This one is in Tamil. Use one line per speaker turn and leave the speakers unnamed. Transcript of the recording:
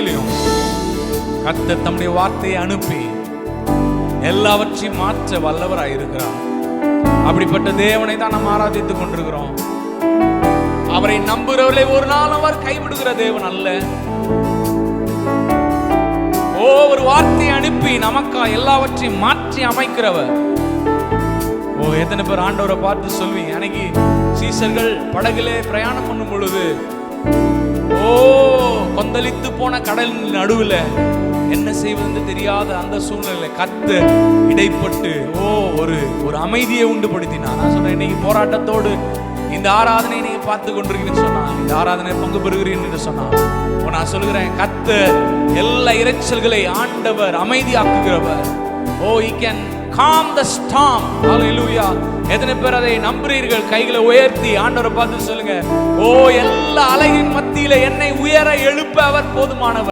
சூழ்நிலையிலும் கர்த்தர் தம்முடைய வார்த்தையை அனுப்பி எல்லாவற்றையும் மாற்ற வல்லவராயிருக்கிறார். அப்படிப்பட்ட தேவனை தான் நாம் ஆராதித்துக் கொண்டிருக்கிறோம். அவரை நம்புகிறவர்களை ஒரு நாள் அவர் கைவிடுகிற தேவன் அல்ல. ஒரு வார்த்தையை அனுப்பி நமக்கா எல்லாவற்றையும் மாற்றி அமைக்கிறவர். எத்தனை பேர் ஆண்டவரை பார்த்து சொல்வீங்க? அன்னைக்கு சீசர்கள் படகுலே பிரயாணம் பண்ணும் பொழுது கொந்தளித்து போன கடலின் நடுவில் என்ன செய்வதுன்னு தெரியாத அந்த சூழ்நிலை கர்த்தர் இடைப்பட்டு ஒரு அமைதியை உண்டுபடுத்தினார். நான் சொன்னேன், இன்னைக்கு போராட்டத்தோடு இந்த ஆராதனை நீங்க பார்த்து கொண்டிருக்கிறீன்னு சொன்னா, இந்த ஆராதனை பங்கு பெறுகிறீன்னு என்று சொன்னா, நான் சொல்லுகிறேன், கர்த்தர் எல்லா இரைச்சல்களை ஆண்டவர் அமைதியாக்குகிறவர். he can calm the storm. Hallelujah. எத்தனை பேர் அதை நம்புறீர்கள்? கைகளை உயர்த்தி ஆண்டவரை பார்த்து சொல்லுங்க, எல்லா அலையின் மத்தியில என்னை உயர எழுப்ப அவர் போதுமானவர்.